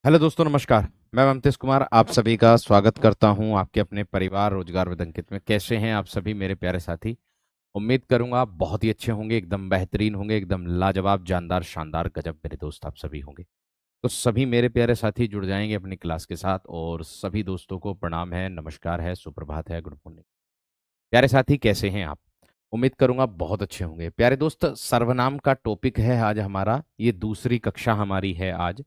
Hello दोस्तों, नमस्कार। मैं ममतेश कुमार आप सभी का स्वागत करता हूं आपके अपने परिवार रोजगार विद अंकित में। कैसे हैं आप सभी मेरे प्यारे साथी? उम्मीद करूंगा आप बहुत ही अच्छे होंगे, एकदम बेहतरीन होंगे, एकदम लाजवाब, जानदार, शानदार, गजब मेरे दोस्त आप सभी होंगे। तो सभी मेरे प्यारे साथी जुड़ जाएंगे अपनी क्लास के साथ, और सभी दोस्तों को प्रणाम है, नमस्कार है, सुप्रभात है, गुड मॉर्निंग। प्यारे साथी, कैसे हैं आप? उम्मीद करूंगा बहुत अच्छे होंगे। प्यारे दोस्त, सर्वनाम का टॉपिक है आज हमारा, ये दूसरी कक्षा हमारी है आज।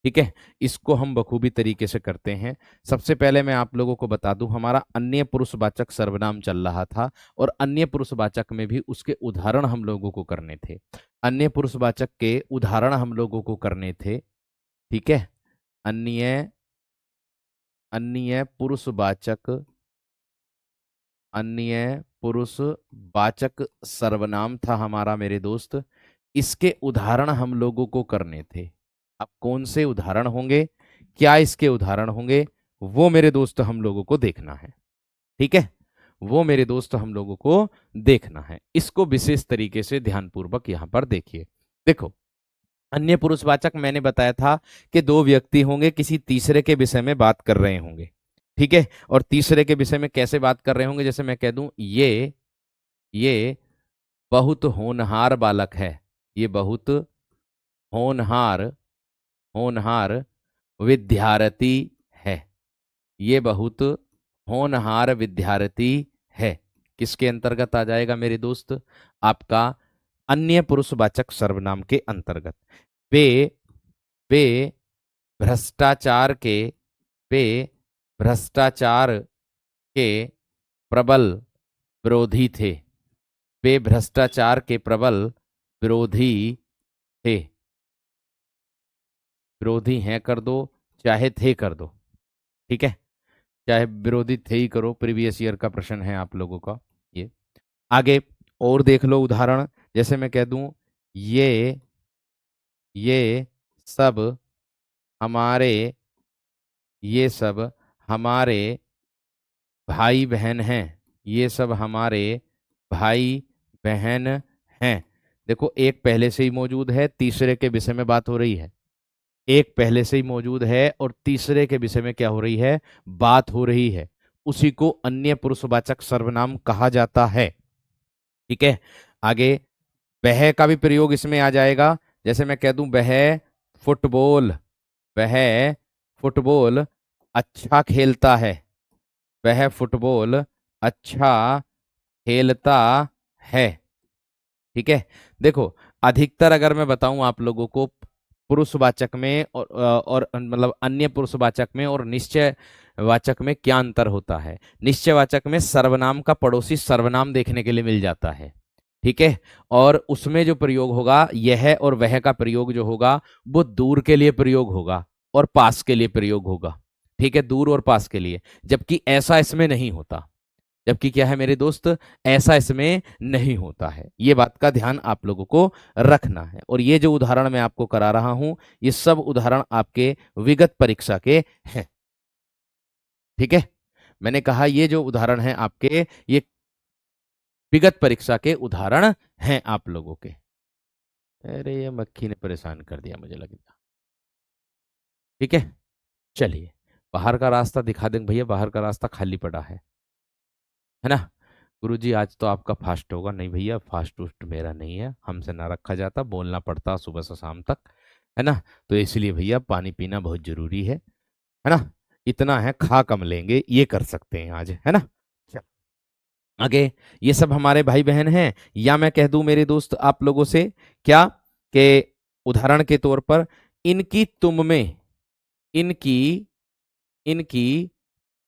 ठीक है, इसको हम बखूबी तरीके से करते हैं। सबसे पहले मैं आप लोगों को बता दूं, हमारा अन्य पुरुषवाचक सर्वनाम चल रहा था, और अन्य पुरुषवाचक में भी उसके उदाहरण हम लोगों को करने थे। अन्य पुरुषवाचक के उदाहरण हम लोगों को करने थे। ठीक है, अन्य अन्य पुरुषवाचक अन्य पुरुषवाचक सर्वनाम था हमारा मेरे दोस्त। इसके उदाहरण हम लोगों को करने थे। अब कौन से उदाहरण होंगे, क्या इसके उदाहरण होंगे, वो मेरे दोस्त हम लोगों को देखना है। ठीक है, वो मेरे दोस्त हम लोगों को देखना है। इसको विशेष तरीके से ध्यानपूर्वक यहां पर देखिए। देखो, अन्य पुरुषवाचक मैंने बताया था कि दो व्यक्ति होंगे, किसी तीसरे के विषय में बात कर रहे होंगे। ठीक है, और तीसरे के विषय में कैसे बात कर रहे होंगे, जैसे मैं कह दूं, ये बहुत होनहार बालक है, ये बहुत होनहार होनहार विद्यार्थी है, ये बहुत होनहार विद्यार्थी है। किसके अंतर्गत आ जाएगा मेरे दोस्त? आपका अन्य पुरुषवाचक सर्वनाम के अंतर्गत। वे वे भ्रष्टाचार के वे भ्रष्टाचार के प्रबल विरोधी थे। वे भ्रष्टाचार के प्रबल विरोधी थे। विरोधी हैं कर दो, चाहे थे कर दो। ठीक है, चाहे विरोधी थे ही करो, प्रीवियस ईयर का प्रश्न है आप लोगों का ये। आगे और देख लो उदाहरण। जैसे मैं कह दूं, ये ये सब हमारे ये सब हमारे भाई बहन हैं। ये सब हमारे भाई बहन हैं। देखो, एक पहले से ही मौजूद है, तीसरे के विषय में बात हो रही है। एक पहले से ही मौजूद है और तीसरे के विषय में क्या हो रही है? बात हो रही है। उसी को अन्य पुरुषवाचक सर्वनाम कहा जाता है। ठीक है, आगे वह का भी प्रयोग इसमें आ जाएगा। जैसे मैं कह दूं, फुटबॉल वह फुटबॉल अच्छा खेलता है। वह फुटबॉल अच्छा खेलता है। ठीक है, देखो, अधिकतर अगर मैं बताऊं आप लोगों को, पुरुषवाचक में और मतलब अन्य पुरुषवाचक में और निश्चयवाचक में क्या अंतर होता है। निश्चयवाचक में सर्वनाम का पड़ोसी सर्वनाम देखने के लिए मिल जाता है। ठीक है, और उसमें जो प्रयोग होगा, यह और वह का प्रयोग जो होगा, वो दूर के लिए प्रयोग होगा और पास के लिए प्रयोग होगा। ठीक है, दूर और पास के लिए। जबकि ऐसा इसमें नहीं होता। जबकि क्या है मेरे दोस्त, ऐसा इसमें नहीं होता है। ये बात का ध्यान आप लोगों को रखना है। और ये जो उदाहरण मैं आपको करा रहा हूं, ये सब उदाहरण आपके विगत परीक्षा के हैं। ठीक है, मैंने कहा ये जो उदाहरण है आपके, ये विगत परीक्षा के उदाहरण हैं आप लोगों के। अरे, ये मक्खी ने परेशान कर दिया मुझे लगता। ठीक है, चलिए, बाहर का रास्ता दिखा देंगे भैया, बाहर का रास्ता खाली पड़ा है ना? गुरुजी, आज तो आपका फास्ट होगा। नहीं भैया, फास्ट वूस्ट मेरा नहीं है, हमसे ना रखा जाता, बोलना पड़ता सुबह से शाम तक, है ना? तो इसलिए भैया पानी पीना बहुत जरूरी है ना? इतना है, खा कम लेंगे, ये कर सकते हैं आज, है ना? चल, आगे, ये सब हमारे भाई बहन हैं। या मैं कह दूं मेरे दोस्त आप लोगों से, क्या के उदाहरण के तौर पर, इनकी तुम में इनकी इनकी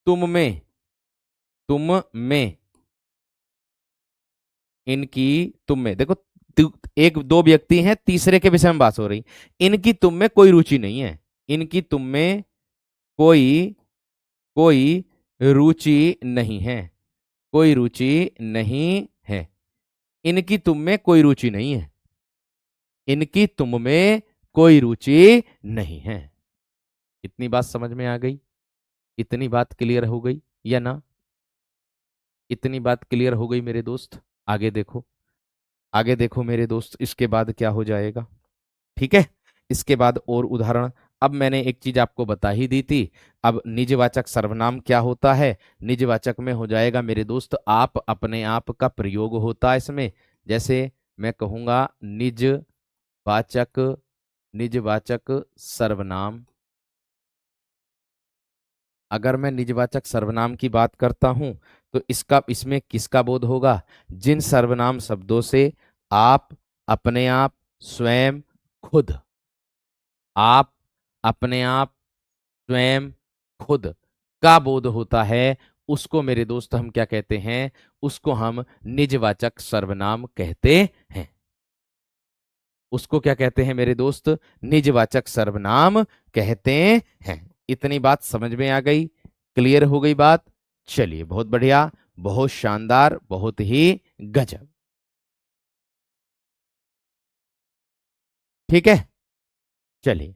तुम में इनकी तुम में देखो, एक दो व्यक्ति हैं, तीसरे के विषय में बात हो रही। इनकी तुम में कोई रुचि नहीं है। इनकी तुम में कोई कोई रुचि नहीं है। कोई रुचि नहीं है। इनकी तुम में कोई रुचि नहीं है। इनकी तुम में कोई रुचि नहीं है। इतनी बात समझ में आ गई? इतनी बात क्लियर हो गई या ना? इतनी बात क्लियर हो गई मेरे दोस्त? आगे देखो, आगे देखो मेरे दोस्त, इसके बाद क्या हो जाएगा। ठीक है, इसके बाद और उदाहरण अब मैंने एक चीज आपको बता ही दी थी। अब निजवाचक सर्वनाम क्या होता है? निजवाचक में हो जाएगा मेरे दोस्त आप, अपने आप का प्रयोग होता है इसमें। जैसे मैं कहूंगा निजवाचक, निजवाचक सर्वनाम। अगर मैं निजवाचक सर्वनाम की बात करता हूं तो इसका, इसमें किसका बोध होगा? जिन सर्वनाम शब्दों से आप, अपने आप, स्वयं, खुद, आप, अपने आप, स्वयं, खुद का बोध होता है, उसको मेरे दोस्त हम क्या कहते हैं? उसको हम निजवाचक सर्वनाम कहते हैं। उसको क्या कहते हैं मेरे दोस्त? निजवाचक सर्वनाम कहते हैं। इतनी बात समझ में आ गई? क्लियर हो गई बात? चलिए, बहुत बढ़िया, बहुत शानदार, बहुत ही गजब। ठीक है, चलिए।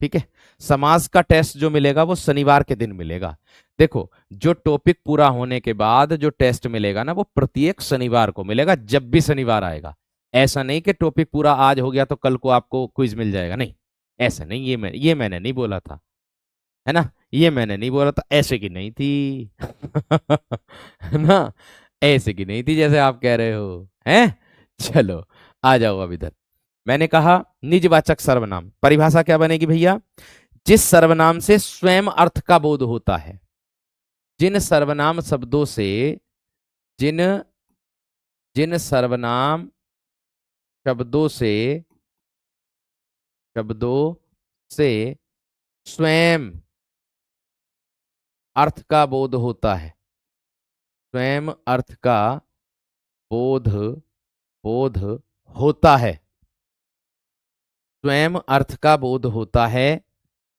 ठीक है, समास का टेस्ट जो मिलेगा वो शनिवार के दिन मिलेगा। देखो, जो टॉपिक पूरा होने के बाद जो टेस्ट मिलेगा ना, वो प्रत्येक शनिवार को मिलेगा, जब भी शनिवार आएगा। ऐसा नहीं कि टॉपिक पूरा आज हो गया तो कल को आपको क्विज मिल जाएगा, नहीं, ऐसा नहीं। ये मैंने नहीं बोला था, है ना? ये मैंने नहीं बोला था, ऐसे की नहीं थी। है ना? ऐसे की नहीं थी जैसे आप कह रहे हो, हैं? चलो, आ जाओ अब इधर। मैंने कहा निजवाचक सर्वनाम परिभाषा क्या बनेगी भैया? जिस सर्वनाम से स्वयं अर्थ का बोध होता है। जिन सर्वनाम शब्दों से, जिन जिन सर्वनाम शब्दों से, शब्दों से स्वयं अर्थ का बोध होता है, स्वयं अर्थ का बोध, बोध होता है, स्वयं अर्थ का बोध होता है,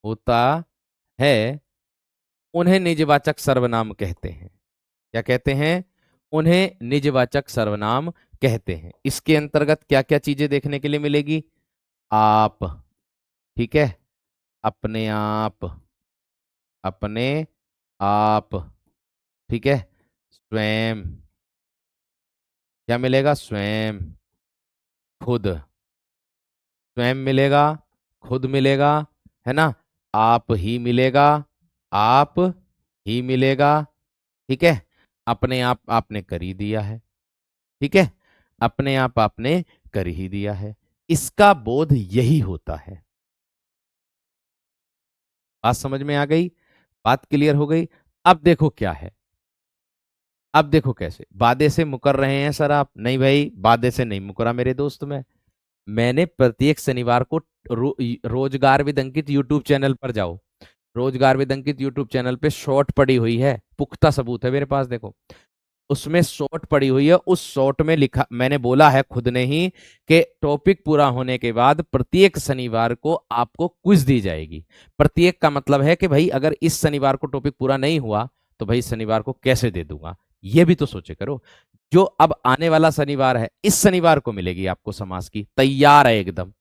होता है, उन्हें निजवाचक सर्वनाम कहते हैं। क्या कहते हैं? उन्हें निजवाचक सर्वनाम कहते हैं। इसके अंतर्गत क्या क्या चीजें देखने के लिए मिलेगी? आप, ठीक है, अपने आप, अपने आप, ठीक है, स्वयं, क्या मिलेगा? स्वयं, खुद, स्वयं मिलेगा, खुद मिलेगा, है ना? आप ही मिलेगा, आप ही मिलेगा, ठीक है। अपने आप आपने कर ही दिया है, ठीक है, अपने आप आपने कर ही दिया है। इसका बोध यही होता है। बात समझ में आ गई? बात क्लियर हो गई? अब देखो क्या है, अब देखो कैसे वादे से मुकर रहे हैं सर आप। नहीं भाई, वादे से नहीं मुकरा मेरे दोस्त। मैंने प्रत्येक शनिवार को रोजगार विद अंकित यूट्यूब चैनल पर जाओ। रोजगार विद अंकित यूट्यूब चैनल पे शॉर्ट पड़ी हुई है, पुख्ता सबूत है मेरे पास, देखो। उसमें शॉर्ट पड़ी हुई है, उस शॉर्ट में लिखा, मैंने बोला है खुद ने ही कि टॉपिक पूरा होने के बाद प्रत्येक शनिवार को आपको क्विज दी जाएगी। प्रत्येक का मतलब है कि भाई अगर इस शनिवार को टॉपिक पूरा नहीं हुआ तो भाई शनिवार को कैसे दे दूंगा? ये भी तो सोचे करो। जो अब आने वाला शनिवार है, इस शनिवार को मिलेगी आपको समास की, तैयार है एकदम,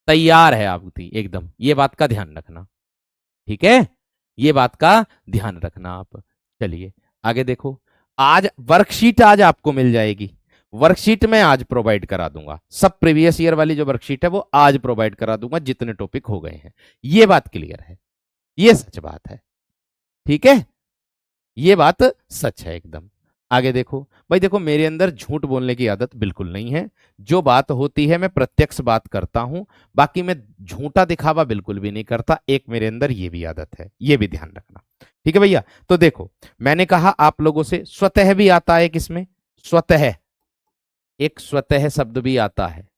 तैयार है आपकी एकदम। ये बात का ध्यान रखना, ठीक है? ये बात का ध्यान रखना आप। चलिए आगे देखो। आज वर्कशीट आज आपको मिल जाएगी। वर्कशीट मैं आज प्रोवाइड करा दूंगा, सब प्रीवियस ईयर वाली जो वर्कशीट है वो आज प्रोवाइड करा दूंगा, जितने टॉपिक हो गए हैं। ये बात क्लियर है, ये सच बात है, ठीक है? ये बात सच है एकदम। आगे देखो भाई, देखो मेरे अंदर झूठ बोलने की आदत बिल्कुल नहीं है। जो बात होती है मैं प्रत्यक्ष बात करता हूं, बाकी मैं झूठा दिखावा बिल्कुल भी नहीं करता। एक मेरे अंदर ये भी आदत है, ये भी ध्यान रखना, ठीक है भैया? तो देखो, मैंने कहा आप लोगों से स्वतः भी आता है, किसमें? स्वतः, एक स्वतः शब्द भी आता है,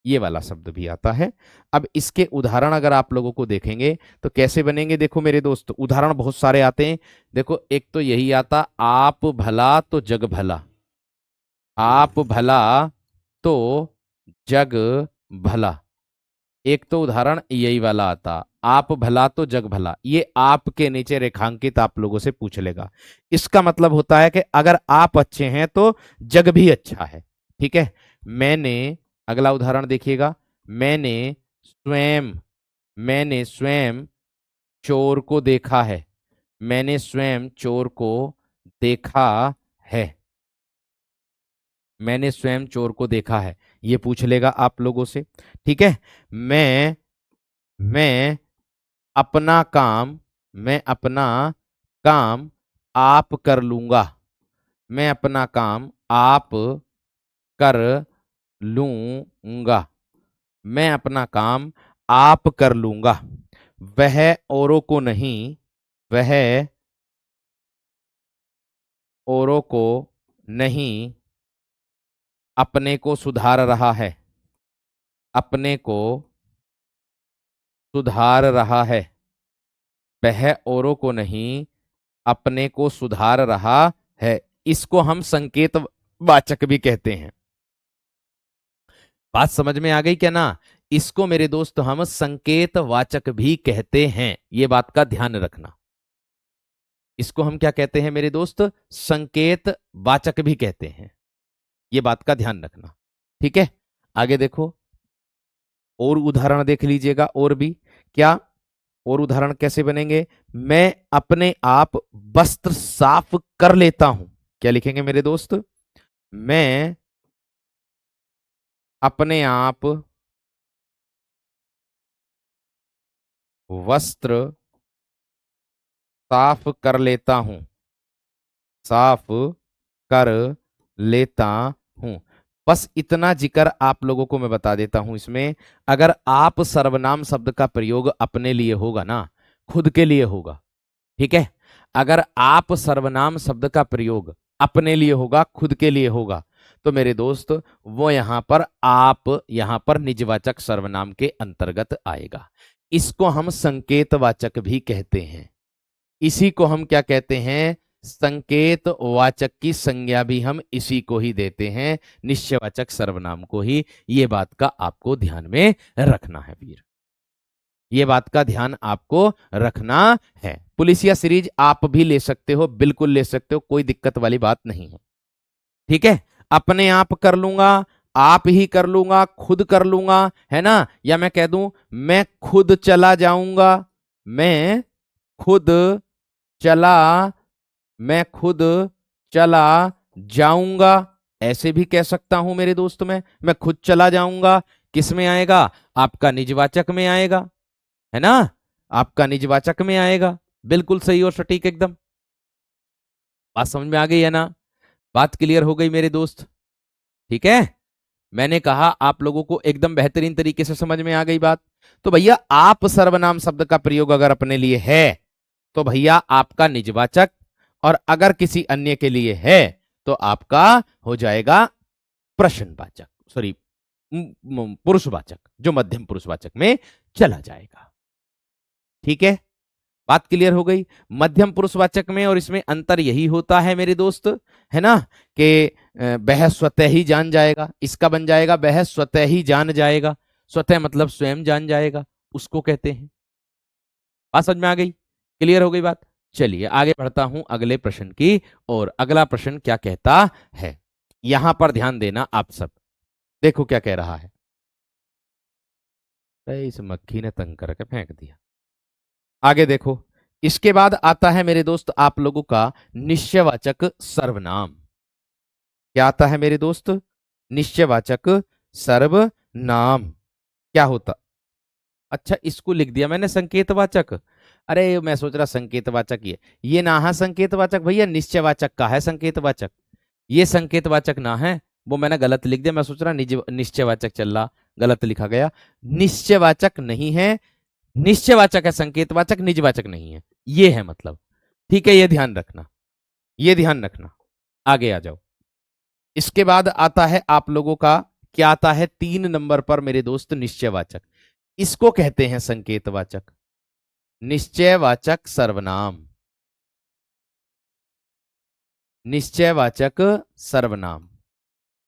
ये वाला शब्द भी आता है। अब इसके उदाहरण अगर आप लोगों को देखेंगे तो कैसे बनेंगे? देखो मेरे दोस्त, उदाहरण बहुत सारे आते हैं। देखो, एक तो यही आता, आप भला तो जग भला, आप भला तो जग भला। एक तो उदाहरण यही वाला आता, आप भला तो जग भला। ये आप के नीचे रेखांकित आप लोगों से पूछ लेगा। इसका मतलब होता है कि अगर आप अच्छे हैं तो जग भी अच्छा है, ठीक है। मैंने, अगला उदाहरण देखिएगा, मैंने स्वयं, मैंने स्वयं चोर को देखा है, मैंने स्वयं चोर को देखा है, मैंने स्वयं चोर को देखा है, ये पूछ लेगा आप लोगों से। ठीक है। मैं मैं अपना काम आप कर लूंगा। मैं अपना काम आप कर लूंगा। मैं अपना काम आप कर लूंगा। वह औरों को नहीं, वह औरों को नहीं, अपने को सुधार रहा है। अपने को सुधार रहा है। वह औरों को नहीं, अपने को सुधार रहा है। इसको हम संकेत वाचक भी कहते हैं। बात समझ में आ गई क्या ना? इसको मेरे दोस्त हम संकेत वाचक भी कहते हैं, ये बात का ध्यान रखना। इसको हम क्या कहते हैं मेरे दोस्त? संकेत वाचक भी कहते हैं, ये बात का ध्यान रखना। ठीक है, आगे देखो, और उदाहरण देख लीजिएगा। और भी क्या, और उदाहरण कैसे बनेंगे? मैं अपने आप वस्त्र साफ कर लेता हूं। क्या लिखेंगे मेरे दोस्त? मैं अपने आप वस्त्र साफ कर लेता हूं। साफ कर लेता हूं। बस इतना जिक्र आप लोगों को मैं बता देता हूं इसमें। अगर आप सर्वनाम शब्द का प्रयोग अपने लिए होगा ना, खुद के लिए होगा, ठीक है, अगर आप सर्वनाम शब्द का प्रयोग अपने लिए होगा, खुद के लिए होगा, तो मेरे दोस्त वो यहां पर निजवाचक सर्वनाम के अंतर्गत आएगा। इसको हम संकेतवाचक भी कहते हैं। इसी को हम क्या कहते हैं? संकेत वाचक की संज्ञा भी हम इसी को ही देते हैं, निश्चयवाचक सर्वनाम को ही। ये बात का आपको ध्यान में रखना है वीर, ये बात का ध्यान आपको रखना है। पुलिसिया सीरीज आप भी ले सकते हो, बिल्कुल ले सकते हो, कोई दिक्कत वाली बात नहीं है। ठीक है, अपने आप कर लूंगा, आप ही कर लूंगा, खुद कर लूंगा, है ना? या मैं कह दूं मैं खुद चला जाऊंगा, मैं खुद चला मैं खुद चला जाऊंगा, ऐसे भी कह सकता हूं मेरे दोस्त। मैं खुद चला जाऊंगा, किस में आएगा? आपका निजवाचक में आएगा, है ना? आपका निजवाचक में आएगा, बिल्कुल सही और सटीक एकदम। बात समझ में आ गई है ना? बात क्लियर हो गई मेरे दोस्त? ठीक है, मैंने कहा आप लोगों को एकदम बेहतरीन तरीके से समझ में आ गई बात। तो भैया आप सर्वनाम शब्द का प्रयोग अगर अपने लिए है तो भैया आपका निजवाचक, और अगर किसी अन्य के लिए है तो आपका हो जाएगा प्रश्नवाचक, सॉरी पुरुषवाचक, जो मध्यम पुरुषवाचक में चला जाएगा। ठीक है, बात क्लियर हो गई? मध्यम पुरुषवाचक में और इसमें अंतर यही होता है मेरे दोस्त, है ना, कि वह स्वतः ही जान जाएगा। इसका बन जाएगा वह स्वतः ही जान जाएगा। स्वतः मतलब स्वयं जान जाएगा, उसको कहते हैं। बात समझ में आ गई? क्लियर हो गई बात? चलिए आगे बढ़ता हूं अगले प्रश्न की। और अगला प्रश्न क्या कहता है, यहां पर ध्यान देना आप सब। देखो क्या कह रहा है। इस मक्खी ने तंग करके फेंक दिया। आगे देखो, इसके बाद आता है मेरे दोस्त आप लोगों का निश्चयवाचक सर्वनाम। क्या आता है मेरे दोस्त? निश्चयवाचक सर्वनाम। क्या होता? अच्छा, इसको लिख दिया मैंने संकेतवाचक। अरे मैं सोच रहा संकेतवाचक ये ना है संकेतवाचक भैया, निश्चयवाचक का है संकेतवाचक। ये संकेतवाचक ना है, वो मैंने गलत लिख दिया। मैं सोच रहा निश्चयवाचक चल रहा, गलत लिखा गया। निश्चयवाचक नहीं है, निश्चयवाचक है संकेतवाचक, निजवाचक नहीं है, ये है मतलब। ठीक है, ये ध्यान रखना, ये ध्यान रखना। आगे आ जाओ। इसके बाद आता है आप लोगों का, क्या आता है 3 नंबर पर मेरे दोस्त? निश्चयवाचक। इसको कहते हैं संकेतवाचक, निश्चयवाचक सर्वनाम। निश्चयवाचक सर्वनाम,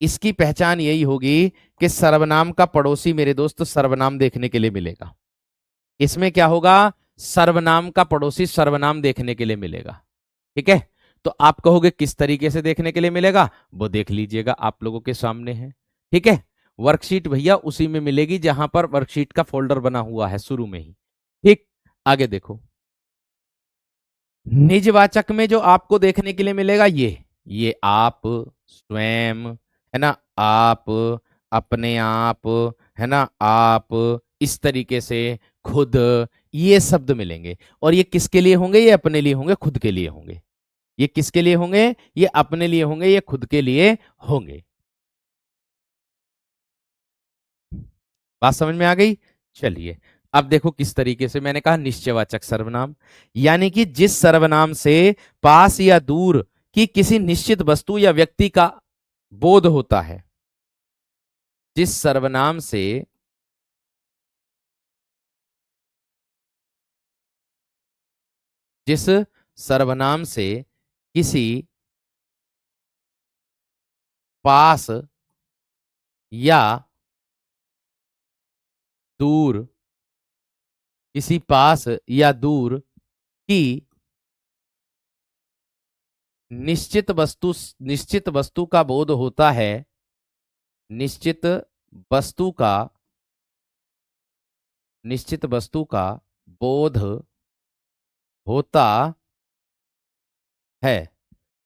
इसकी पहचान यही होगी कि सर्वनाम का पड़ोसी मेरे दोस्त सर्वनाम देखने के लिए मिलेगा। इसमें क्या होगा? सर्वनाम का पड़ोसी सर्वनाम देखने के लिए मिलेगा। ठीक है, तो आप कहोगे किस तरीके से देखने के लिए मिलेगा? वो देख लीजिएगा, आप लोगों के सामने है। ठीक है, वर्कशीट भैया उसी में मिलेगी जहां पर वर्कशीट का फोल्डर बना हुआ है शुरू में ही। ठीक, आगे देखो। निजवाचक में जो आपको देखने के लिए मिलेगा, ये आप, स्वयं, है ना, आप, अपने आप, है ना, आप, इस तरीके से, खुद, ये शब्द मिलेंगे। और ये किसके लिए होंगे? ये अपने लिए होंगे, खुद के लिए होंगे। ये किसके लिए होंगे? ये अपने लिए होंगे, ये खुद के लिए होंगे। बात समझ में आ गई? चलिए, अब देखो किस तरीके से मैंने कहा निश्चयवाचक सर्वनाम, यानी कि जिस सर्वनाम से पास या दूर की किसी निश्चित वस्तु या व्यक्ति का बोध होता है। जिस सर्वनाम से जिस सर्वनाम से किसी पास या दूर, किसी पास या दूर की निश्चित वस्तु का बोध होता है, निश्चित वस्तु का निश्चित वस्तु का बोध होता है,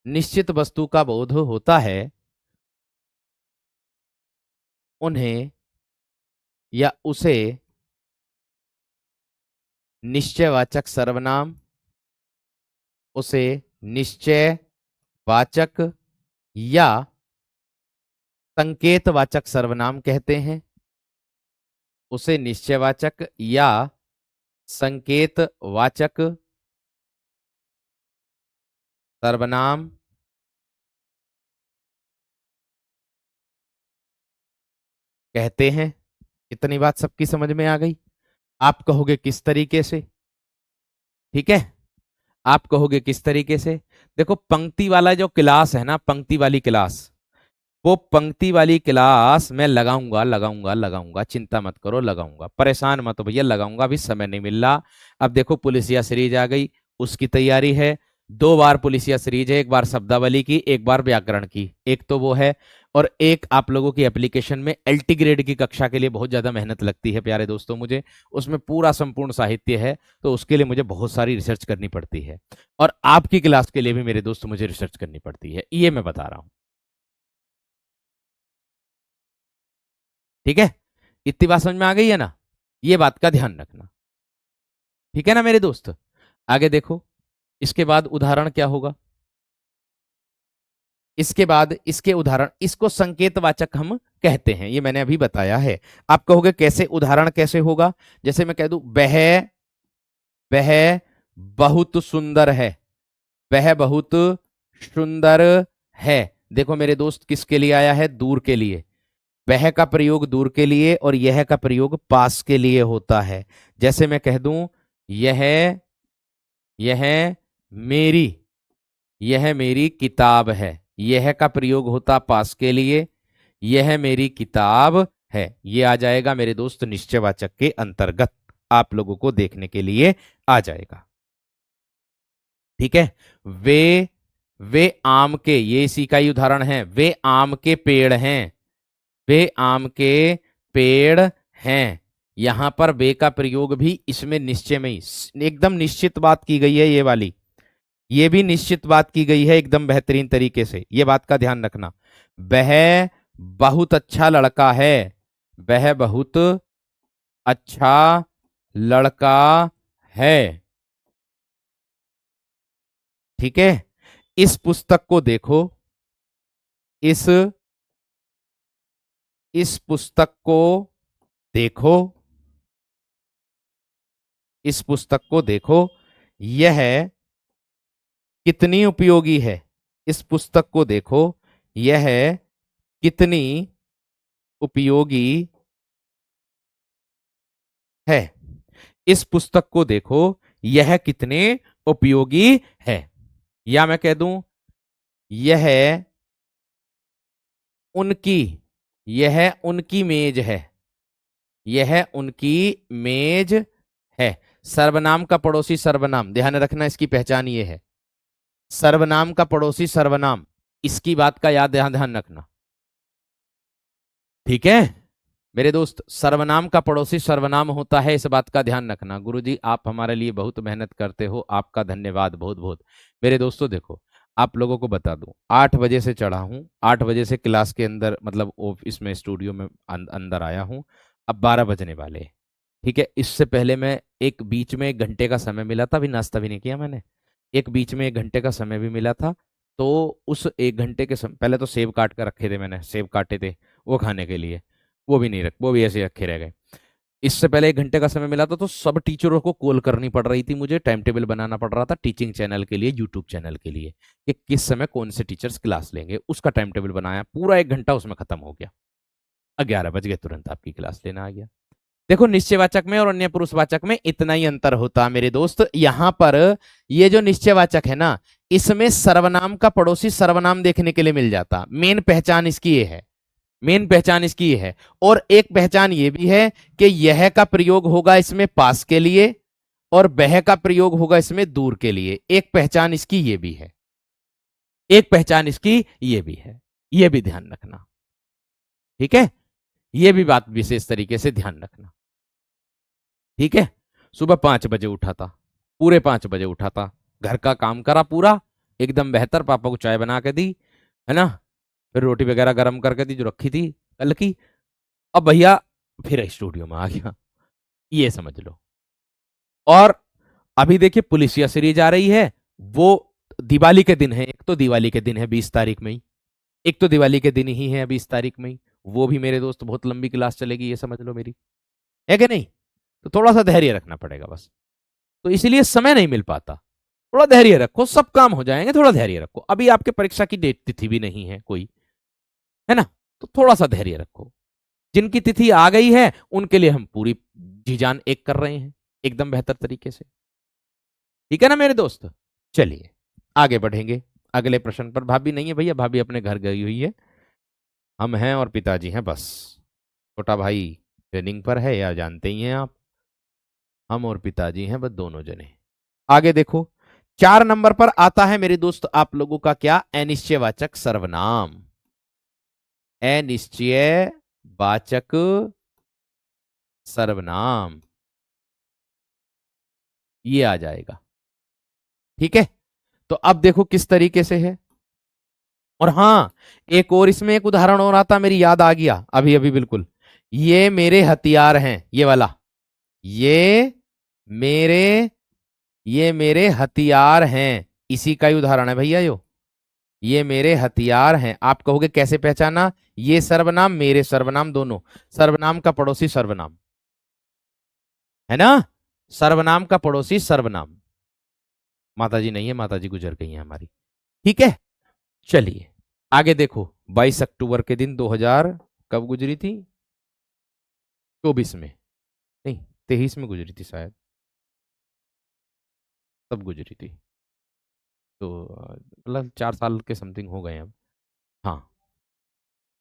निश्चित वस्तु का बोध होता है, उन्हें या उसे निश्चयवाचक सर्वनाम, उसे निश्चयवाचक या संकेतवाचक सर्वनाम कहते हैं। उसे निश्चयवाचक या संकेतवाचक सर्वनाम कहते हैं। इतनी बात सबकी समझ में आ गई? आप कहोगे किस तरीके से? ठीक है, आप कहोगे किस तरीके से? देखो, पंक्ति वाला जो क्लास है ना, पंक्ति वाली क्लास, वो पंक्ति वाली क्लास मैं लगाऊंगा लगाऊंगा लगाऊंगा, चिंता मत करो, लगाऊंगा, परेशान मत हो भैया, लगाऊंगा, अभी समय नहीं मिल रहा। अब देखो पुलिसिया सीरीज आ गई, उसकी तैयारी है। 2 बार पुलिसिया सीरीज है, एक बार शब्दावली की, एक बार व्याकरण की, एक तो वो है। और एक आप लोगों की एप्लीकेशन में एलटी ग्रेड की कक्षा के लिए बहुत ज्यादा मेहनत लगती है प्यारे दोस्तों मुझे, उसमें पूरा संपूर्ण साहित्य है, तो उसके लिए मुझे बहुत सारी रिसर्च करनी पड़ती है। और आपकी क्लास के लिए भी मेरे दोस्त मुझे रिसर्च करनी पड़ती है, ये मैं बता रहा हूं। ठीक है, इतनी बात समझ में आ गई है ना? ये बात का ध्यान रखना, ठीक है ना मेरे दोस्त? आगे देखो, इसके बाद उदाहरण क्या होगा? इसके बाद इसके उदाहरण, इसको संकेतवाचक हम कहते हैं, ये मैंने अभी बताया है। आप कहोगे कैसे? उदाहरण कैसे होगा? जैसे मैं कह दूं, वह वह बहुत सुंदर है, वह बहुत सुंदर है। देखो मेरे दोस्त, किसके लिए आया है? दूर के लिए। वह का प्रयोग दूर के लिए और यह का प्रयोग पास के लिए होता है। जैसे मैं कह दूं, यह यह मेरी यह मेरी किताब है, यह का प्रयोग होता पास के लिए, यह मेरी किताब है, ये आ जाएगा मेरे दोस्त निश्चयवाचक के अंतर्गत, आप लोगों को देखने के लिए आ जाएगा। ठीक है, वे वे आम के, ये इसी का ही उदाहरण है, वे आम के पेड़ हैं, वे आम के पेड़ हैं। यहां पर वे का प्रयोग भी इसमें निश्चय में ही एकदम निश्चित बात की गई है, ये वाली, ये भी निश्चित बात की गई है एकदम बेहतरीन तरीके से, ये बात का ध्यान रखना। वह बहुत अच्छा लड़का है, वह बहुत अच्छा लड़का है। ठीक है, इस पुस्तक को देखो, इस इस पुस्तक को देखो, इस पुस्तक को देखो, यह कितनी उपयोगी है। इस पुस्तक को देखो, यह कितनी उपयोगी है। इस पुस्तक को देखो, यह कितने उपयोगी है। या मैं कह दूं, यह उनकी यह उनकी मेज है, यह उनकी मेज है। सर्वनाम का पड़ोसी सर्वनाम, ध्यान रखना, इसकी पहचान ये है, सर्वनाम का पड़ोसी सर्वनाम, इसकी बात का याद ध्यान ध्यान रखना। ठीक है मेरे दोस्त, सर्वनाम का पड़ोसी सर्वनाम होता है, इस बात का ध्यान रखना। गुरुजी आप हमारे लिए बहुत मेहनत करते हो, आपका धन्यवाद बहुत बहुत। मेरे दोस्तों देखो, आप लोगों को बता दूं, 8 बजे से चढ़ा हूं, 8 बजे से क्लास के अंदर मतलब ऑफिस में स्टूडियो में अंदर आया हूं। अब 12 बजने वाले हैं, ठीक है। इससे पहले मैं एक बीच में 1 घंटे का समय मिला था, अभी नाश्ता भी नहीं किया मैंने। एक बीच में 1 घंटे का समय भी मिला था। तो उस 1 घंटे के पहले तो सेब काट कर रखे थे मैंने, सेब काटे थे वो खाने के लिए, वो भी नहीं रख, वो भी ऐसे रखे रह गए। इससे पहले 1 घंटे का समय मिला था, तो सब टीचरों को कॉल करनी पड़ रही थी मुझे, टाइम टेबल बनाना पड़ रहा था टीचिंग चैनल के लिए, यूट्यूब चैनल के लिए, कि किस समय कौन से टीचर्स क्लास लेंगे, उसका टाइम टेबल बनाया, पूरा 1 घंटा उसमें खत्म हो गया। 11 बज गए, तुरंत आपकी क्लास लेना आ गया। देखो, निश्चयवाचक में और अन्य पुरुषवाचक में इतना ही अंतर होता है मेरे दोस्त। यहां पर ये जो निश्चयवाचक है ना, इसमें सर्वनाम का पड़ोसी सर्वनाम देखने के लिए मिल जाता। मेन पहचान इसकी ये है, मेन पहचान इसकी ये है। और एक पहचान ये भी है कि यह का प्रयोग होगा इसमें पास के लिए, और वह का प्रयोग होगा इसमें दूर के लिए। एक पहचान इसकी ये भी है, एक पहचान इसकी ये भी है, ये भी ध्यान रखना, ठीक है। ये भी बात विशेष तरीके से ध्यान रखना, ठीक है। सुबह 5 बजे उठा था, पूरे 5 बजे उठा था, घर का काम करा पूरा एकदम बेहतर, पापा को चाय बना के दी, है ना, फिर रोटी वगैरह गर्म करके दी जो रखी थी कल की। अब भैया फिर स्टूडियो में आ गया, ये समझ लो। और अभी देखिए पुलिसिया सीरीज आ रही है, वो दिवाली के दिन है, एक तो दिवाली के दिन है 20 तारीख में ही, एक तो दिवाली के दिन ही है 20 तारीख में ही। वो भी मेरे दोस्त बहुत लंबी क्लास चलेगी, ये समझ लो मेरी, है कि नहीं। तो थोड़ा सा धैर्य रखना पड़ेगा बस, तो इसलिए समय नहीं मिल पाता। थोड़ा धैर्य रखो, सब काम हो जाएंगे, थोड़ा धैर्य रखो। अभी आपके परीक्षा की डेट तिथि भी नहीं है कोई, है ना, तो थोड़ा सा धैर्य रखो। जिनकी तिथि आ गई है उनके लिए हम पूरी जी जान एक कर रहे हैं, एकदम बेहतर तरीके से, ठीक है ना मेरे दोस्त। चलिए आगे बढ़ेंगे अगले प्रश्न पर। भाभी नहीं है भैया, भाभी अपने घर गई हुई है, हम हैं और पिताजी हैं बस। छोटा भाई ट्रेनिंग पर है, या जानते ही हैं आप, हम और पिताजी हैं बस, दोनों जने। आगे देखो, 4 नंबर पर आता है मेरे दोस्त आप लोगों का क्या, अनिश्चयवाचक सर्वनाम। अनिश्चयवाचक सर्वनाम, ये आ जाएगा, ठीक है। तो अब देखो किस तरीके से है। और हाँ, एक और इसमें एक उदाहरण और आता, मेरी याद आ गया अभी अभी बिल्कुल। ये मेरे हथियार हैं, ये वाला, ये मेरे ये मेरे हथियार हैं, इसी का ही उदाहरण है भैया यो। ये मेरे हथियार हैं। आप कहोगे कैसे पहचाना, ये सर्वनाम मेरे सर्वनाम दोनों, सर्वनाम का पड़ोसी सर्वनाम, है ना, सर्वनाम का पड़ोसी सर्वनाम। माताजी नहीं है, माताजी गुजर गई है हमारी, ठीक है। चलिए आगे देखो, 22 अक्टूबर के दिन 2000 कब गुजरी थी, 24 में, नहीं 23 में गुजरी थी शायद, तब गुजरी थी। तो मतलब 4 साल के समथिंग हो गए अब। हाँ,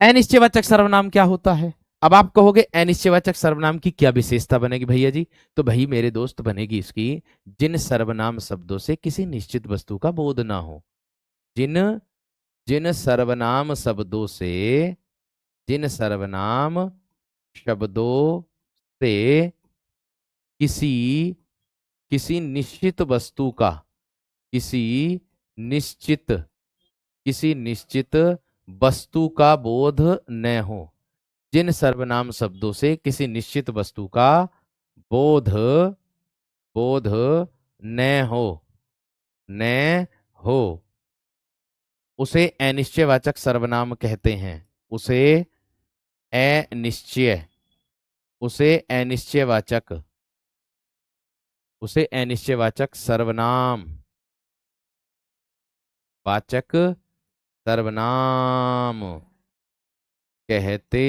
अनिश्चयवाचक सर्वनाम क्या होता है। अब आप कहोगे अनिश्चयवाचक सर्वनाम की क्या विशेषता बनेगी भैया जी, तो भाई मेरे दोस्त बनेगी इसकी, जिन सर्वनाम शब्दों से किसी निश्चित वस्तु का बोध ना हो। जिन जिन सर्वनाम शब्दों से, जिन सर्वनाम शब्दों से किसी किसी निश्चित वस्तु का, किसी निश्चित किसी निश्चित वस्तु का बोध न हो। जिन सर्वनाम शब्दों से किसी निश्चित वस्तु का बोध बोध न हो, न हो, उसे अनिश्चयवाचक सर्वनाम कहते हैं। उसे अनिश्चय उसे अनिश्चयवाचक उसे अनिश्चयवाचक सर्वनाम वाचक सर्वनाम कहते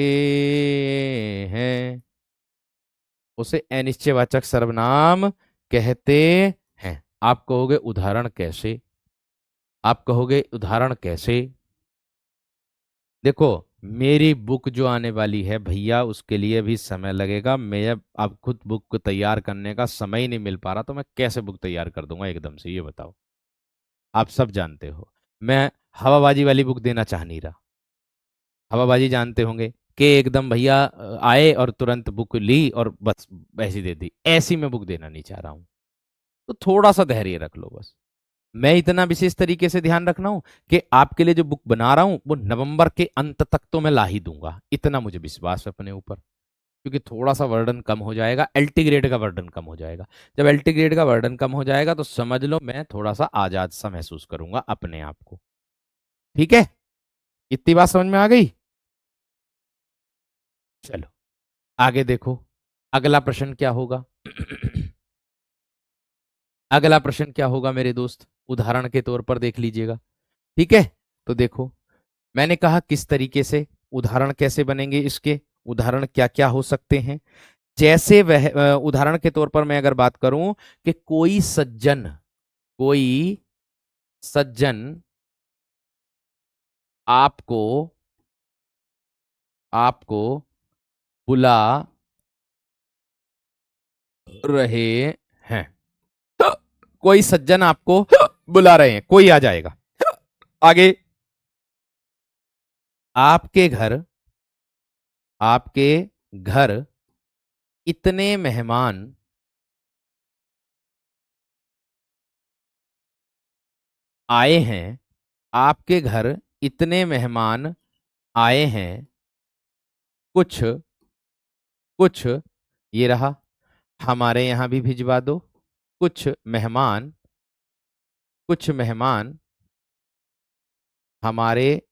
हैं। उसे अनिश्चयवाचक सर्वनाम कहते हैं। आप कहोगे उदाहरण कैसे, आप कहोगे उदाहरण कैसे। देखो, मेरी बुक जो आने वाली है भैया, उसके लिए भी समय लगेगा। मैं अब खुद बुक को तैयार करने का समय ही नहीं मिल पा रहा, तो मैं कैसे बुक तैयार कर दूंगा एकदम से, ये बताओ। आप सब जानते हो मैं हवाबाजी वाली बुक देना चाह नहीं रहा। हवाबाजी जानते होंगे कि एकदम भैया आए और तुरंत बुक ली और बस ऐसी दे दी, ऐसी मैं बुक देना नहीं चाह रहा हूं। तो थोड़ा सा धैर्य रख लो बस, मैं इतना विशेष तरीके से ध्यान रखना हूं कि आपके लिए जो बुक बना रहा हूं वो नवंबर के अंत तक तो मैं ला ही दूंगा, इतना मुझे विश्वास है अपने ऊपर। क्योंकि थोड़ा सा वर्डन कम हो जाएगा, एलटी ग्रेड का वर्डन कम हो जाएगा। जब एलटी ग्रेड का वर्डन कम हो जाएगा तो समझ लो मैं थोड़ा सा आजाद सा महसूस करूंगा अपने आप को। ठीक है, इतनी बात समझ में आ गई। चलो आगे देखो, अगला प्रश्न क्या होगा। अगला प्रश्न क्या होगा मेरे दोस्त, उदाहरण के तौर पर देख लीजिएगा। ठीक है, तो देखो मैंने कहा किस तरीके से उदाहरण कैसे बनेंगे, इसके उदाहरण क्या क्या हो सकते हैं। जैसे वह उदाहरण के तौर पर मैं अगर बात करूं कि कोई सज्जन आपको आपको बुला रहे हैं, कोई सज्जन आपको बुला रहे हैं, कोई आ जाएगा आगे। आपके घर आपके घर इतने मेहमान आए हैं, आपके घर इतने मेहमान आए हैं, कुछ कुछ ये रहा, हमारे यहां भी भिजवा दो। कुछ मेहमान कुछ मेहमान हमारे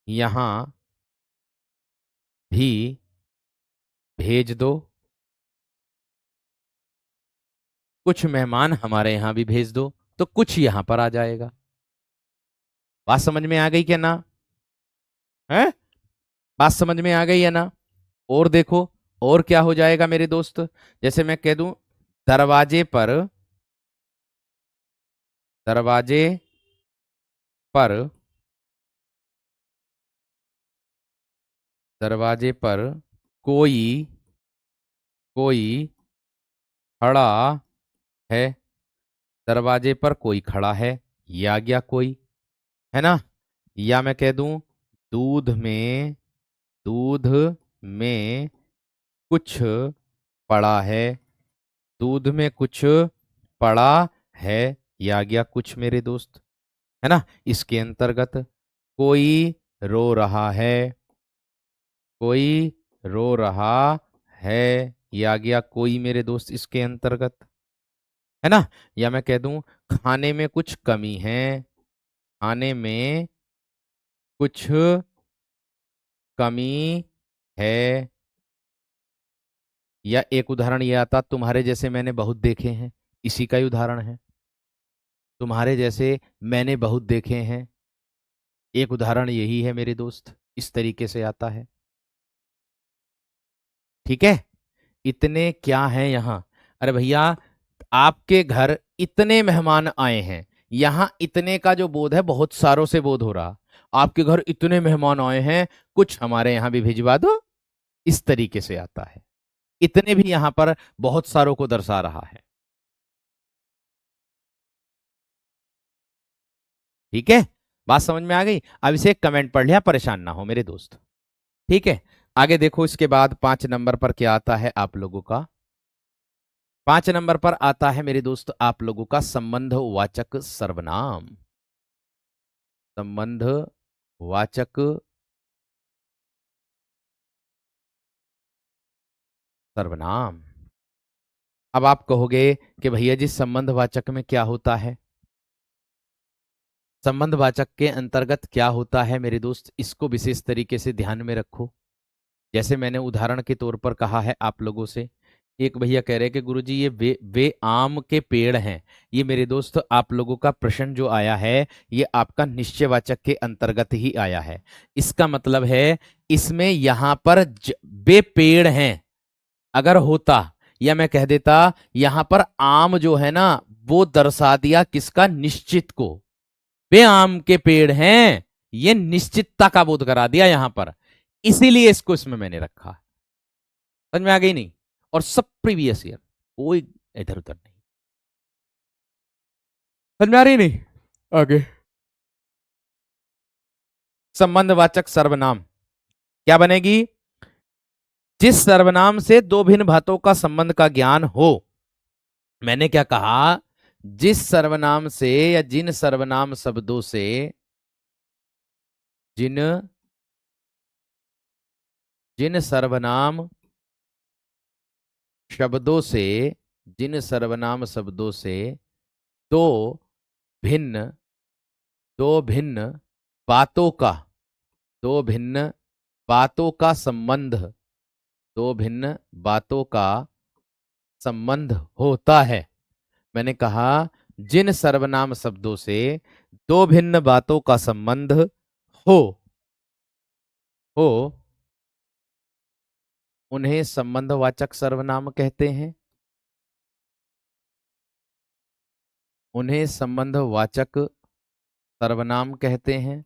यहां भी भेज दो। कुछ मेहमान हमारे यहां भी भेज दो, तो कुछ यहां पर आ जाएगा। बात समझ में आ गई क्या ना? है, बात समझ में आ गई है ना? और देखो और क्या हो जाएगा मेरे दोस्त, जैसे मैं कह दूं दरवाजे पर दरवाजे पर दरवाजे पर कोई कोई खड़ा है, दरवाजे पर कोई खड़ा है, ये आ गया कोई, है ना? या मैं कह दूं दूध में दूध में कुछ पड़ा है, दूध में कुछ पड़ा है, ये आ गया कुछ मेरे दोस्त, है ना? इसके अंतर्गत कोई रो रहा है, कोई रो रहा है, ये आ गया कोई मेरे दोस्त इसके अंतर्गत, है ना? या मैं कह दूं खाने में कुछ कमी है, खाने में कुछ कमी है। या एक उदाहरण ये आता तुम्हारे जैसे मैंने बहुत देखे हैं, इसी का ही उदाहरण है, तुम्हारे जैसे मैंने बहुत देखे हैं, एक उदाहरण यही है मेरे दोस्त, इस तरीके से आता है। ठीक है, इतने क्या हैं यहां, अरे भैया आपके घर इतने मेहमान आए हैं, यहां इतने का जो बोध है बहुत सारों से बोध हो रहा, आपके घर इतने मेहमान आए हैं, कुछ हमारे यहां भी भिजवा दो, इस तरीके से आता है। इतने भी यहां पर बहुत सारों को दर्शा रहा है। ठीक है, बात समझ में आ गई। अब इसे कमेंट पढ़ लिया, परेशान ना हो मेरे दोस्त। ठीक है, आगे देखो इसके बाद 5 नंबर पर क्या आता है आप लोगों का। 5 नंबर पर आता है मेरे दोस्त आप लोगों का संबंधवाचक सर्वनाम। संबंधवाचक सर्वनाम। अब आप कहोगे कि भैया जी संबंधवाचक में क्या होता है, संबंधवाचक के अंतर्गत क्या होता है मेरे दोस्त, इसको विशेष तरीके से ध्यान में रखो। जैसे मैंने उदाहरण के तौर पर कहा है आप लोगों से, एक भैया कह रहे हैं कि गुरुजी ये वे आम के पेड़ हैं, ये मेरे दोस्त आप लोगों का प्रश्न जो आया है ये आपका निश्चयवाचक के अंतर्गत ही आया है। इसका मतलब है इसमें यहां पर वे पेड़ हैं अगर होता, या मैं कह देता यहां पर आम जो है ना वो दर्शा दिया किसका, निश्चित को, वे आम के पेड़ हैं, ये निश्चितता का बोध करा दिया यहां पर, इसीलिए इसको इसमें मैंने रखा। समझ में आ गई नहीं? और सब प्रीवियस ईयर, कोई इधर उधर नहीं। समझ में आ रही नहीं? आगे संबंधवाचक सर्वनाम क्या बनेगी, जिस सर्वनाम से दो भिन्न बातों का संबंध का ज्ञान हो। मैंने क्या कहा जिस सर्वनाम से या जिन सर्वनाम शब्दों से, जिन जिन सर्वनाम शब्दों से, जिन सर्वनाम शब्दों से दो भिन्न दो भिन्न बातों का दो भिन्न बातों का संबंध दो भिन्न बातों का संबंध होता है। मैंने कहा जिन सर्वनाम शब्दों से दो भिन्न बातों का संबंध हो हो उन्हें संबंधवाचक सर्वनाम कहते हैं। उन्हें संबंधवाचक सर्वनाम कहते हैं।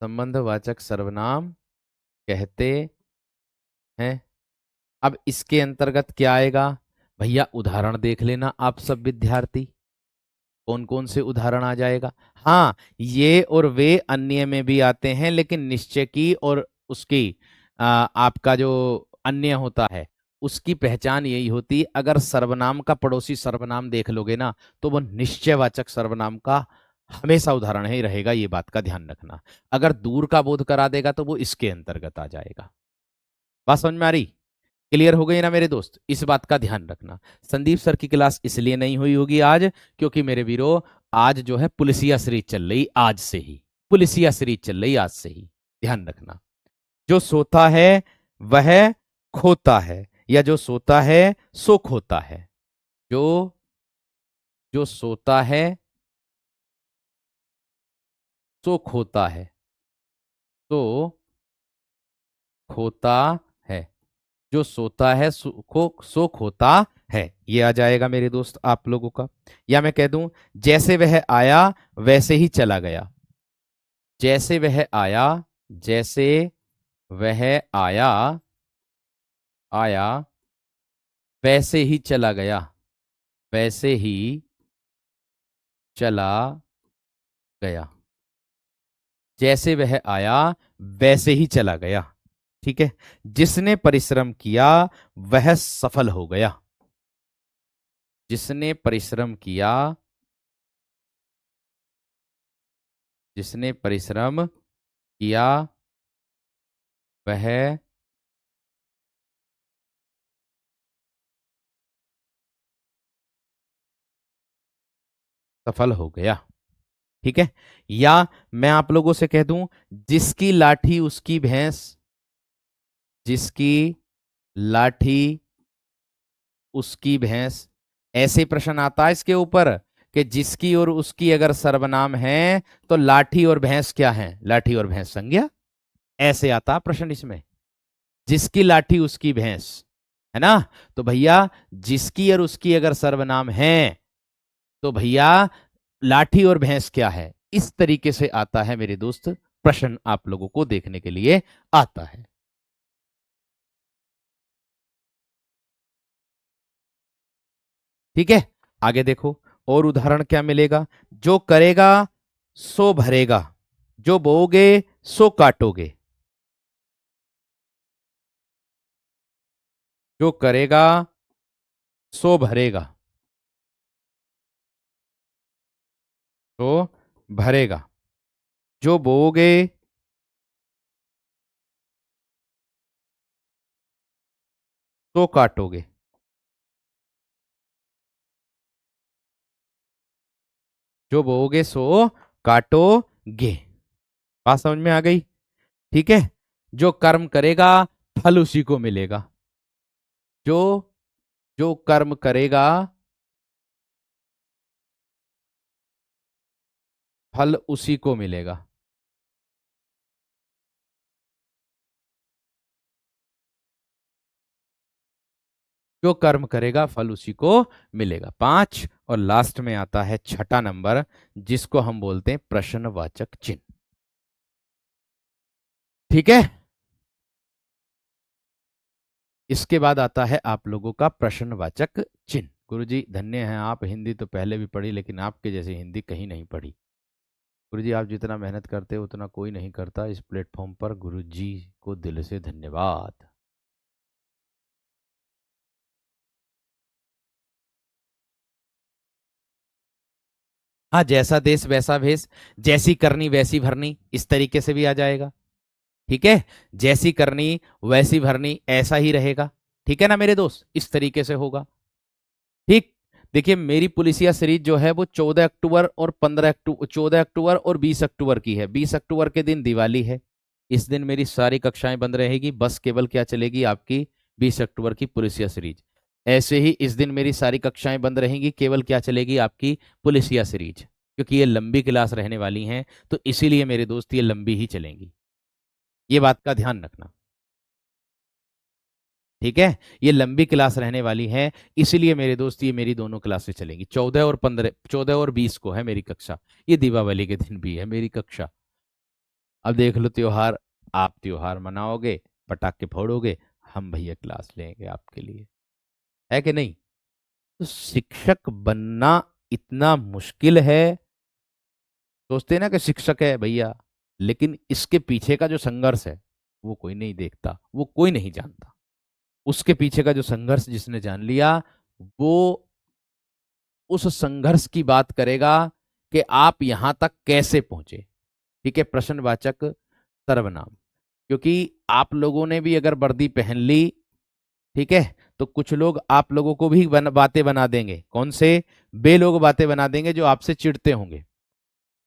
संबंधवाचक सर्वनाम कहते हैं। अब इसके अंतर्गत क्या आएगा भैया, उदाहरण देख लेना आप सब विद्यार्थी, कौन कौन से उदाहरण आ जाएगा। हाँ, ये और वे अन्य में भी आते हैं, लेकिन निश्चय की और उसकी आपका जो अन्य होता है उसकी पहचान यही होती है, अगर सर्वनाम का पड़ोसी सर्वनाम देख लोगे ना तो वो निश्चयवाचक सर्वनाम का हमेशा उदाहरण ही रहेगा, ये बात का ध्यान रखना। अगर दूर का बोध करा देगा तो वो इसके अंतर्गत आ जाएगा। बात समझ में आ रही? क्लियर हो गई ना मेरे दोस्त? इस बात का ध्यान रखना। संदीप सर की क्लास इसलिए नहीं हुई होगी आज, क्योंकि मेरे वीरों आज जो है पुलिसिया सीरीज चल रही, आज से ही पुलिसिया सीरीज चल रही, आज से ही ध्यान रखना। जो सोता है वह खोता है, या जो सोता है सो खोता है। जो जो सोता है सो खोता है, तो खोता है। जो सोता है सो खोता है, ये आ जाएगा मेरे दोस्त आप लोगों का। या मैं कह दूं जैसे वह आया वैसे ही चला गया। जैसे वह आया, जैसे वह आया आया वैसे ही चला गया, वैसे ही चला गया। जैसे वह आया वैसे ही चला गया। ठीक है। जिसने परिश्रम किया वह सफल हो गया। जिसने परिश्रम किया, जिसने परिश्रम किया वह सफल हो गया। ठीक है। या मैं आप लोगों से कह दूं जिसकी लाठी उसकी भैंस, जिसकी लाठी उसकी भैंस। ऐसे प्रश्न आता है इसके ऊपर कि जिसकी और उसकी अगर सर्वनाम है तो लाठी और भैंस क्या है, लाठी और भैंस संज्ञा। ऐसे आता प्रश्न इसमें, जिसकी लाठी उसकी भैंस, है ना। तो भैया जिसकी और उसकी अगर सर्वनाम है तो भैया लाठी और भैंस क्या है, इस तरीके से आता है मेरे दोस्त प्रश्न, आप लोगों को देखने के लिए आता है। ठीक है। आगे देखो और उदाहरण क्या मिलेगा। जो करेगा सो भरेगा, जो बोओगे सो काटोगे। जो करेगा सो भरेगा, तो भरेगा। जो बोओगे तो काटोगे। जो बोओगे सो काटोगे। बात समझ में आ गई? ठीक है। जो कर्म करेगा फल उसी को मिलेगा। जो जो कर्म करेगा फल उसी को मिलेगा। जो कर्म करेगा फल उसी को मिलेगा। 5 और लास्ट में आता है छठा नंबर, जिसको हम बोलते हैं प्रश्नवाचक चिन्ह। ठीक है। इसके बाद आता है आप लोगों का प्रश्नवाचक चिन्ह। गुरुजी धन्य हैं आप, हिंदी तो पहले भी पढ़ी लेकिन आपके जैसी हिंदी कहीं नहीं पढ़ी। गुरुजी आप जितना मेहनत करते हो उतना कोई नहीं करता इस प्लेटफॉर्म पर, गुरुजी को दिल से धन्यवाद। हाँ, जैसा देश वैसा भेष, जैसी करनी वैसी भरनी, इस तरीके से भी आ जाएगा। ठीक है, जैसी करनी वैसी भरनी, ऐसा ही रहेगा। ठीक है ना मेरे दोस्त, इस तरीके से होगा। ठीक, देखिए मेरी पुलिसिया सीरीज जो है वो 14 अक्टूबर और 15 अक्टूबर, 14 अक्टूबर और 20 अक्टूबर की है। 20 अक्टूबर के दिन दिवाली है, इस दिन मेरी सारी कक्षाएं बंद रहेगी, बस केवल क्या चलेगी आपकी 20 अक्टूबर की पुलिसिया सीरीज। ऐसे ही इस दिन मेरी सारी कक्षाएं बंद रहेंगी, केवल क्या चलेगी आपकी पुलिसिया सीरीज, क्योंकि ये लंबी क्लास रहने वाली हैं, तो इसीलिए मेरे दोस्त ये लंबी ही चलेंगी, ये बात का ध्यान रखना। ठीक है, ये लंबी क्लास रहने वाली है, इसीलिए मेरे दोस्त ये मेरी दोनों क्लासेस चलेंगी। 14 और 15, 14 और 20 को है मेरी कक्षा, ये दीपावली के दिन भी है मेरी कक्षा। अब देख लो त्योहार, आप त्योहार मनाओगे, पटाखे फोड़ोगे, हम भैया क्लास लेंगे आपके लिए, है कि नहीं? तो शिक्षक बनना इतना मुश्किल है, सोचते हैं ना कि शिक्षक है भैया, लेकिन इसके पीछे का जो संघर्ष है वो कोई नहीं देखता, वो कोई नहीं जानता। उसके पीछे का जो संघर्ष जिसने जान लिया, वो उस संघर्ष की बात करेगा कि आप यहां तक कैसे पहुंचे। ठीक है, प्रश्नवाचक सर्वनाम, क्योंकि आप लोगों ने भी अगर वर्दी पहन ली, ठीक है, तो कुछ लोग आप लोगों को भी बातें बना देंगे। कौन से? वे लोग बातें बना देंगे जो आपसे चिढ़ते होंगे।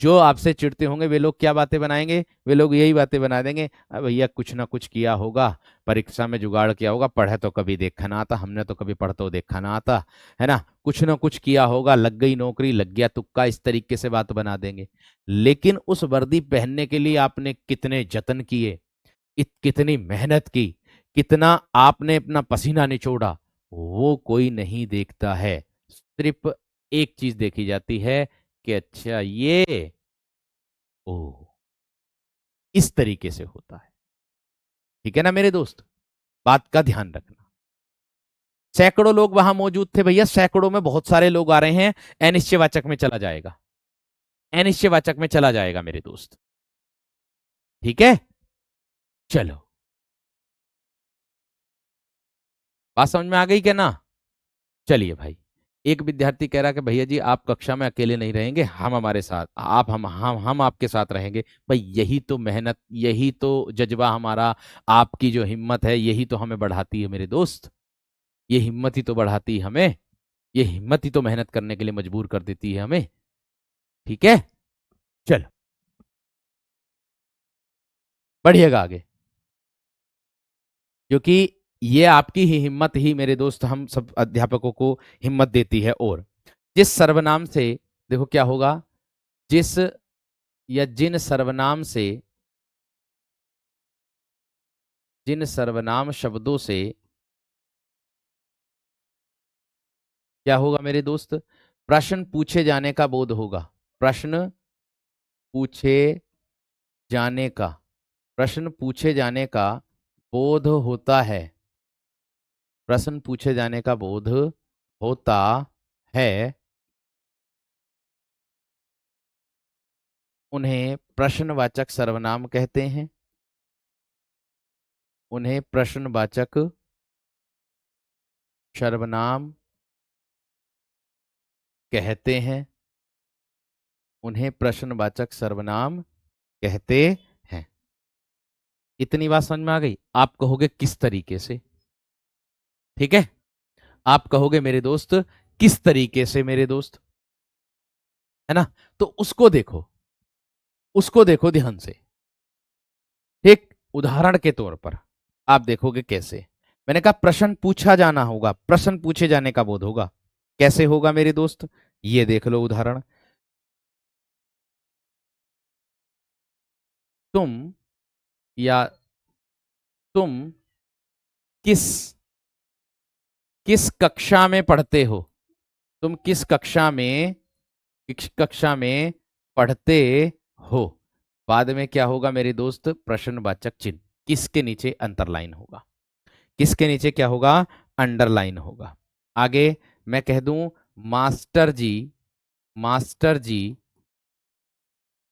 जो आपसे चिढ़ते होंगे वे लोग क्या बातें बनाएंगे? वे लोग यही बातें बना देंगे, भैया कुछ ना कुछ किया होगा, परीक्षा में जुगाड़ किया होगा, पढ़े तो कभी देखा ना आता, हमने तो कभी पढ़ तो देखा ना आता, है ना, कुछ ना कुछ किया होगा, लग गई नौकरी, लग गया तुक्का, इस तरीके से बात बना देंगे। लेकिन उस वर्दी पहनने के लिए आपने कितने जतन किए, कितनी मेहनत की, कितना आपने अपना पसीना निचोड़ा, वो कोई नहीं देखता है। सिर्फ एक चीज देखी जाती है कि अच्छा ये, ओ, इस तरीके से होता है। ठीक है ना मेरे दोस्त, बात का ध्यान रखना। सैकड़ों लोग वहां मौजूद थे भैया, सैकड़ों में बहुत सारे लोग आ रहे हैं, अनिश्चयवाचक में चला जाएगा, अनिश्चयवाचक में चला जाएगा मेरे दोस्त। ठीक है, चलो, बात समझ में आ गई क्या ना? चलिए भाई, एक विद्यार्थी कह रहा कि भैया जी आप कक्षा में अकेले नहीं रहेंगे, हम हमारे साथ, आप हम आपके साथ रहेंगे। भाई यही तो मेहनत, यही तो जज्बा हमारा, आपकी जो हिम्मत है यही तो हमें बढ़ाती है मेरे दोस्त, ये हिम्मत ही तो बढ़ाती है हमें, ये हिम्मत ही तो मेहनत करने के लिए मजबूर कर देती है हमें। ठीक है, चलो बढ़िएगा आगे, क्योंकि ये आपकी ही हिम्मत ही मेरे दोस्त हम सब अध्यापकों को हिम्मत देती है। और जिस सर्वनाम से, देखो क्या होगा, जिस या जिन सर्वनाम से, जिन सर्वनाम शब्दों से क्या होगा मेरे दोस्त, प्रश्न पूछे जाने का बोध होगा, प्रश्न पूछे जाने का, प्रश्न पूछे जाने का बोध होता है, प्रश्न पूछे जाने का बोध होता है, उन्हें प्रश्नवाचक सर्वनाम कहते हैं, उन्हें प्रश्नवाचक सर्वनाम कहते हैं, उन्हें प्रश्नवाचक सर्वनाम कहते हैं। इतनी बात समझ में आ गई? आप कहोगे किस तरीके से? ठीक है, आप कहोगे मेरे दोस्त किस तरीके से मेरे दोस्त, है ना, तो उसको देखो, उसको देखो ध्यान से। एक उदाहरण के तौर पर आप देखोगे कैसे। मैंने कहा प्रश्न पूछा जाना होगा, प्रश्न पूछे जाने का बोध होगा, कैसे होगा मेरे दोस्त? ये देख लो उदाहरण, तुम या तुम किस किस कक्षा में पढ़ते हो, तुम किस कक्षा में, किस कक्षा में पढ़ते हो, बाद में क्या होगा मेरे दोस्त, प्रश्नवाचक चिन्ह, किसके नीचे अंतरलाइन होगा, किसके नीचे क्या होगा, अंडरलाइन होगा। आगे मैं कह दूं मास्टर जी, मास्टर जी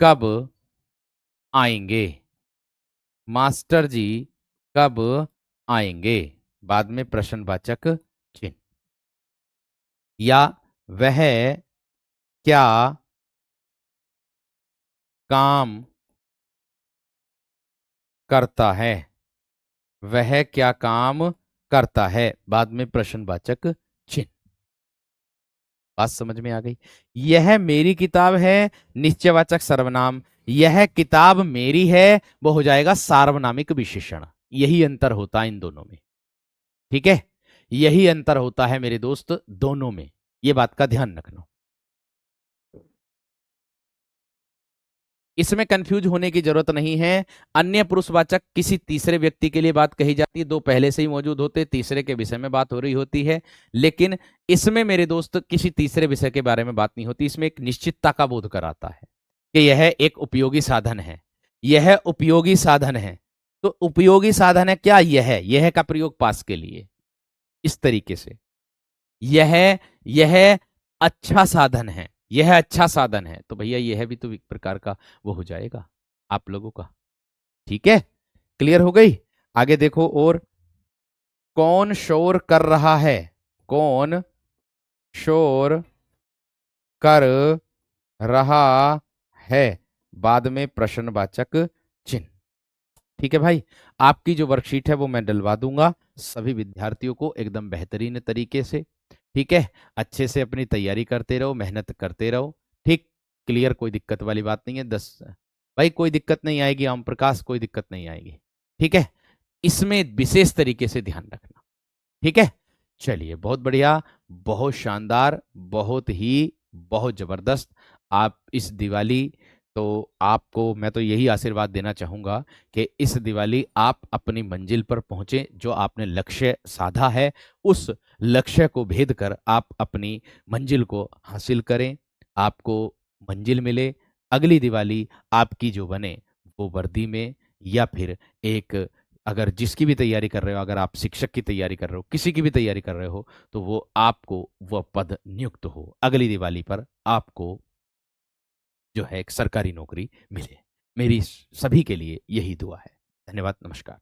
कब आएंगे, मास्टर जी कब आएंगे, बाद में प्रश्नवाचक चिन्ह। या वह क्या काम करता है, वह क्या काम करता है, बाद में प्रश्नवाचक चिन्ह। बात समझ में आ गई? यह मेरी किताब है, निश्चयवाचक सर्वनाम। यह किताब मेरी है, वो हो जाएगा सार्वनामिक विशेषण। यही अंतर होता है इन दोनों में। ठीक है, यही अंतर होता है मेरे दोस्त दोनों में, ये बात का ध्यान रखना। इसमें कंफ्यूज होने की जरूरत नहीं है। अन्य पुरुषवाचक किसी तीसरे व्यक्ति के लिए बात कही जाती है, दो पहले से ही मौजूद होते, तीसरे के विषय में बात हो रही होती है। लेकिन इसमें मेरे दोस्त किसी तीसरे विषय के बारे में बात नहीं होती, इसमें एक निश्चितता का बोध कराता है कि यह एक उपयोगी साधन है, यह उपयोगी साधन है। तो उपयोगी साधन है क्या? यह का प्रयोग पास के लिए इस तरीके से, यह अच्छा साधन है, यह अच्छा साधन है, तो भैया यह भी तो एक प्रकार का वो हो जाएगा आप लोगों का। ठीक है, क्लियर हो गई? आगे देखो, और कौन शोर कर रहा है, कौन शोर कर रहा है, बाद में प्रश्नवाचक चिन्ह। ठीक है भाई, आपकी जो वर्कशीट है वो मैं डलवा दूंगा सभी विद्यार्थियों को एकदम बेहतरीन तरीके से। ठीक है, अच्छे से अपनी तैयारी करते रहो, मेहनत करते रहो। ठीक, क्लियर, कोई दिक्कत वाली बात नहीं है। 10 भाई कोई दिक्कत नहीं आएगी, ओम प्रकाश कोई दिक्कत नहीं आएगी। ठीक है, इसमें विशेष तरीके से ध्यान रखना। ठीक है, चलिए बहुत बढ़िया, बहुत शानदार, बहुत जबरदस्त। आप इस दिवाली, तो आपको मैं तो यही आशीर्वाद देना चाहूंगा कि इस दिवाली आप अपनी मंजिल पर पहुंचे, जो आपने लक्ष्य साधा है उस लक्ष्य को भेद कर आप अपनी मंजिल को हासिल करें, आपको मंजिल मिले। अगली दिवाली आपकी जो बने वो वर्दी में, या फिर एक, अगर जिसकी भी तैयारी कर रहे हो, अगर आप शिक्षक की तैयारी कर रहे हो, किसी की भी तैयारी कर रहे हो, तो वो आपको वह पद नियुक्त हो, अगली दिवाली पर आपको जो है एक सरकारी नौकरी मिले। मेरी सभी के लिए यही दुआ है। धन्यवाद, नमस्कार।